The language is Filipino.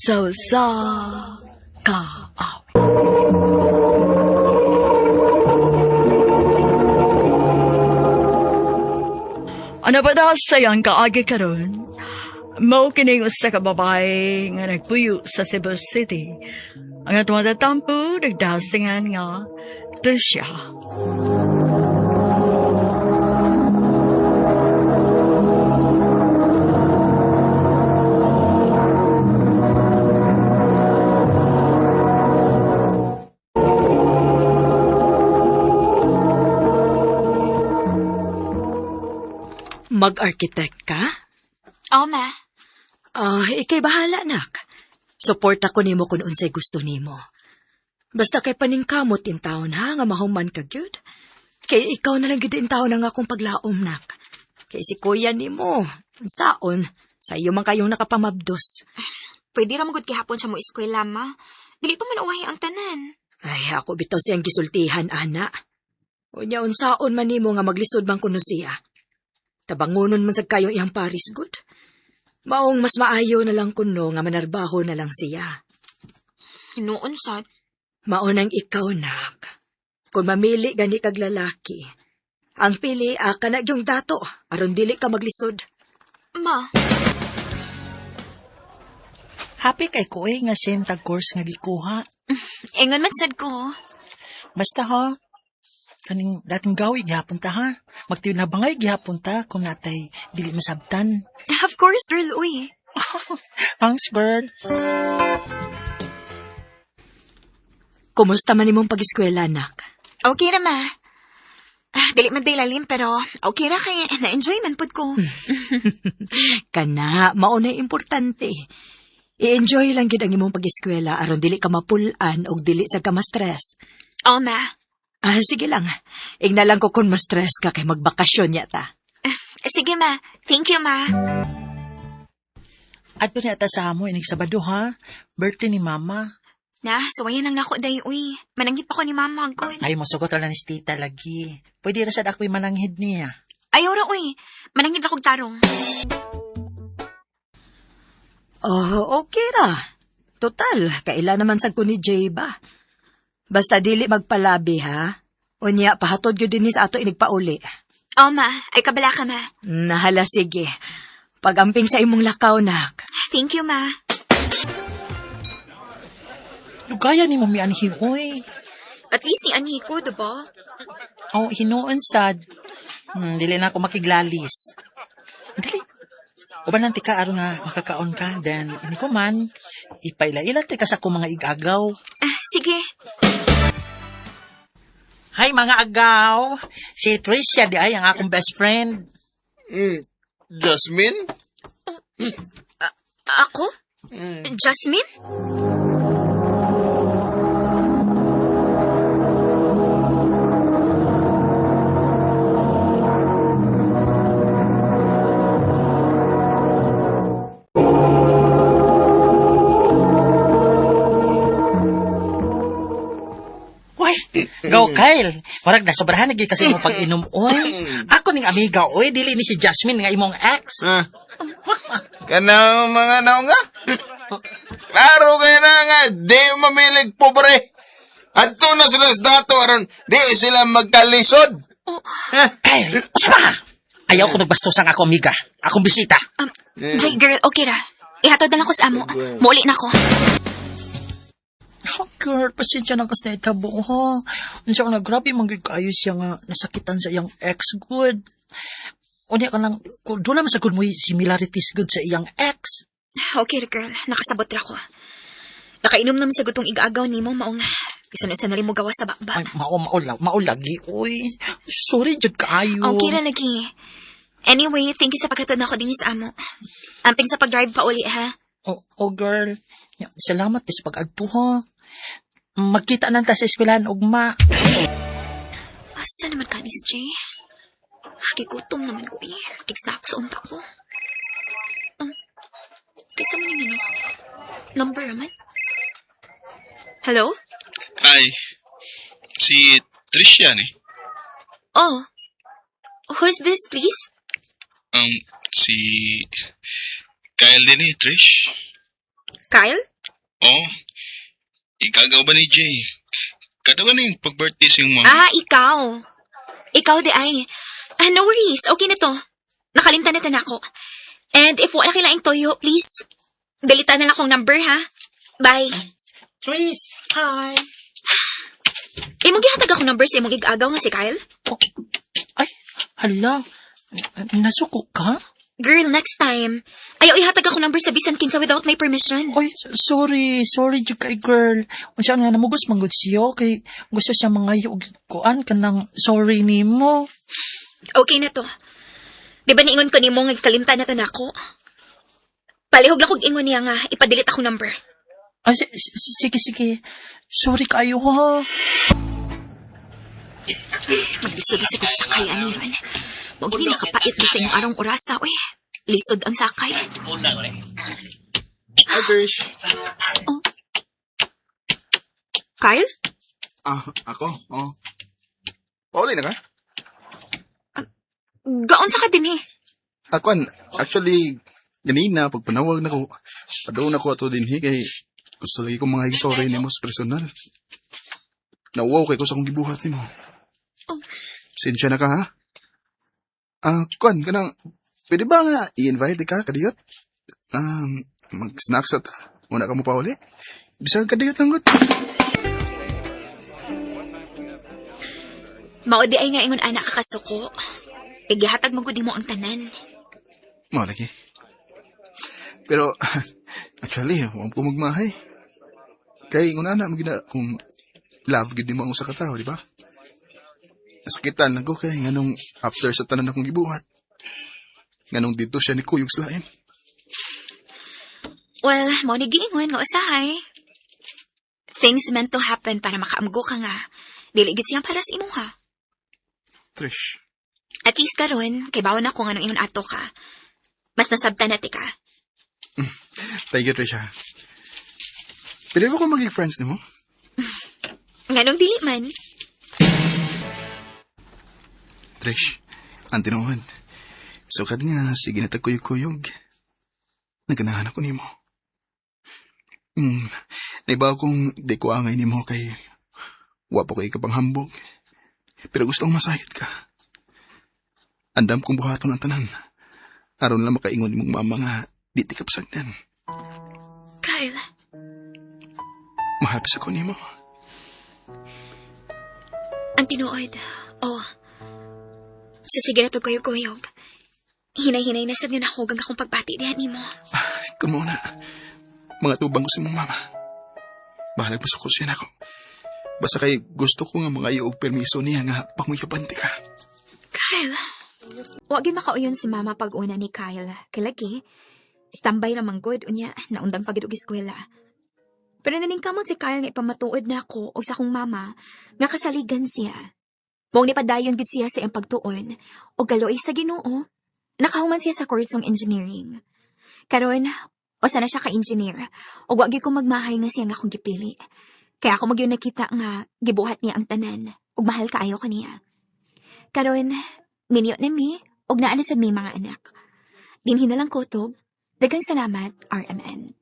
Sa kaawit. Ano ba daw sayang kaagi karon? Mao kining usa ka babae nga nagpuyo sa Cebu City. Ang atong tatampo nagdasingan nga Tricia. Mag-architect ka? Oo, ma. Ikay bahala, nak. Support ako nimo kung unsay gusto nimo. Basta kay paningkamot in taon ha, nga mahuman ka gyud. Kay ikaw na lang gyud in taon ang akong paglaom, nak. Kay si kuya nimo, unsaon, sa iyo man kayong nakapamabdos. Pwede ra magud gihapon sa mo eskwela, ma. Dili pa man uwahi ang tanan. Ay, ako bitaw siyang gisultihan, ana. Unya unsaon man nimo nga maglisod man kuno siya. Tabangunon man sa kayo iyang Paris, good. Maong mas maayo na lang kuno nga manarbaho na lang siya. Noon sad. Maunang ikaw, nak. Kung mamili gani kag lalaki, ang pili ka na yung dato, aron dili ka maglisod. Ma, Happy kay ko nga same tag course nga gikuha. ingon man sad ko. Basta ha, kaning dating gawi gihapon ta ha. Magtiyo na bangay gihapon ta kung natay dili masabtan. Of course, girl, uy. Thanks, girl. Kumusta man imong pag-eskwela, nak? Okay ra, ma. Dili man day lalim, pero okay ra kay na-enjoy man pud ko. Kana, maunay importante. I-enjoy lang gid ang imong pag-eskwela aron dili ka mapulan og dili sa ka ma-stress. Oo, ma. Sige lang. Igna lang ko kung ma-stress ka kay magbakasyon yata. Sige, ma. Thank you, ma. Adto ni ata sa amo inig Sabado ha. Birthday ni mama. Na, suwayan lang nako day, uy. Mananggit pa ko ni mama, good. Ay mo sugot ra ni tita lagi. Pwede ra sad ako'y mananghid niya. Ayaw ra, uy. Mananggit akong tarong. Oh, okay ra. Total, kaila naman sad ko ni Jay ba? Basta dili magpalabi ha. Unya, pahatod gyud dinhi sa ato inigpauli. Oo, ma. Ay, kabala ka, ma. Nahala, sige. Pagamping sa imong lakaw, nak. Thank you, ma. Lugaya ni mami anhi oy. At least ni anhi ko, diba? Oh, hinuon sad. Dili na ako makiglalis. Dili. Uban lang tika aron nga makakaon ka. Then, ini ko man, ipaila-ila tika sa akong mga igagaw. Sige. Hi mga agaw. Si Tricia di ay ang akong best friend. Jasmine? Ako? Jasmine? Uy, go Kyle. Marag na sobrahan nagi kasi mo pag-inom oy. Ako ning amiga oy, dili ni si Jasmine nga imong ex. Kanang mga naong nga? Klaro kayo na nga, di mamilig pobre. Adto na sila sa dato, aron di sila magkalisod. Kyle, usma! Ayaw ko nagbastos ang ako amiga. Akong bisita. Jay, girl, okay ra. Ihatod na lang ko sa amo. Muli na ko. Oh, girl, pasensya na kasi naitabo, ha? Unsa ko na, grabe manggig kayo siya nga nasakitan sa iyang ex, good. Unya ka lang, doon naman sa good mo similarities good sa iyang ex. Okay ra, girl. Nakasabot ra ko. Nakainom naman sa gutong igagaw ni mo, maong isa na rin mo gawa sa bakbak. Ay, maulagi, uy. Sorry, jud kaayo. Okay ra lagi. Anyway, thank you sa pagkatod na ako din sa amo. Amping sa pag-drive pa uli, ha? Oh, girl. Salamat sa pag-adto, ha? Magkita na ta sa eskwelahan, ugma. Asa naman ka, Miss J? Kigutom naman ko, eh. Kig-snack sa unta ko. Kaysa mo nang number naman? Hello? Ay, si Tricia ni. Oh. Who's this, please? Si Kyle din eh, Trish. Kyle? Oh, ikagaw ba ni Jay? Katawa na yung pag-birthday sa iyong mama. Ah, ikaw. Ikaw di ay. No worries. Okay na to. Nakalimtan na to na ako. And if wala kailangang toyo, please, dalitan na lang akong number, ha? Bye. Tris, hi. Imong gihatag ako number sa imong igagaw nga si Kyle? Ay, hala. Nasuko ka? Girl, next time. Ayaw ihatag ako number sa bisan kinsa without my permission. Oy, sorry, jud kay girl. Unsa nga namugos manggod siyo kay gusto siya mga yug kuan kanang sorry nimo. Okay na to. Di ba niingon ko nimo nga kalimtan na to nako? Palihog lang kog ingon niya nga ipadilit ako number. Ah, sige. Sorry kayo ha. Maglisod-lisod kog sakay ani ron. Wag ni makapait sa inyong arong orasa, oy. Lisod ang sakay. Hi, Trish. Kyle? Ako? Oh. Pauli na ka? Gaon sa ka din eh. Ako, actually, ganina, pag panawag na ko, padaw na ko ato din kay gusto lagi ko mga sorry ni mo sa personal. Nauwaw kay ko sa kong gibuhat ni mo. Sinsya na ka, ha? Kanang, pwede ba nga i-invite ka, kadiyot? Mag-snacks at una ka mo pa uli? Bisa kadiyot lang good. Maudi ay nga ingon anak kakasuko. Igihatag mo gudi mo ang tanan. Mo lagi. Pero, actually, huwag ko magmahay. Kaya ingon na magina kung love gid mo ang usa ka tao, di ba? Nasakitan ako kay nganong after sa tanan akong gibuhat. Nganong dito siya ni Kuyog sa lain. Well, mo ni giingon nga usahay. Things meant to happen para makaamgo ka nga. Dili gid siya para sa imuha. Trish, At least karon kay bawon ako nga nang ingon ato ka. Mas nasabtan na ti ka. thank you, Trish, ha. Pwede ba ko maging friends ni mo? Nganong dili man. Trish, ang tinuod. Sukad nga, sige na tagkuyog-kuyog. Naganahan ako ni mo. Naibaw kong di ko angay ni mo kay wapo kay kapanghambog. Pero gusto kong masahit ka. Andam kong buhaton ang tanan. Aron lang makaingon mong mama nga di ti kapsagdan. Kyle, Mahal pa sa ko ni mo. ang tinuod. Oh. So sige na to kuyog-kuyog. Hinay-hinay na sad nga nahugang akong pagbati dihan nimo. Ikaw muna. Mga tubang ko si mong mama. Bahalag masukot siya na ako. Basta kay gusto ko nga mga iog permiso niya nga panguyabanti ka. Kyle. Wag yun makauyon si mama pag una ni Kyle. Kay lagi, standby ramang good unya naundang pagid og eskwela. Pero naningkamot si Kyle nga ipamatuod na ako o sa akong mama nga kasaligan siya. Mong ni padayon gid siya sa iyang pagtuon o galoy sa Ginoo. Nakahuman siya sa kursong engineering. Karon, usa na siya ka-engineer o wag gyud ko magmahay nga siya nga akong gipili. Kaya ako magyon nakita nga gibuhat niya ang tanan ug mahal kaayo kaniya. Karon, minyo na mi ug naa na sad mi mga anak. Dinhi na lang kutob. Daghang salamat, RMN.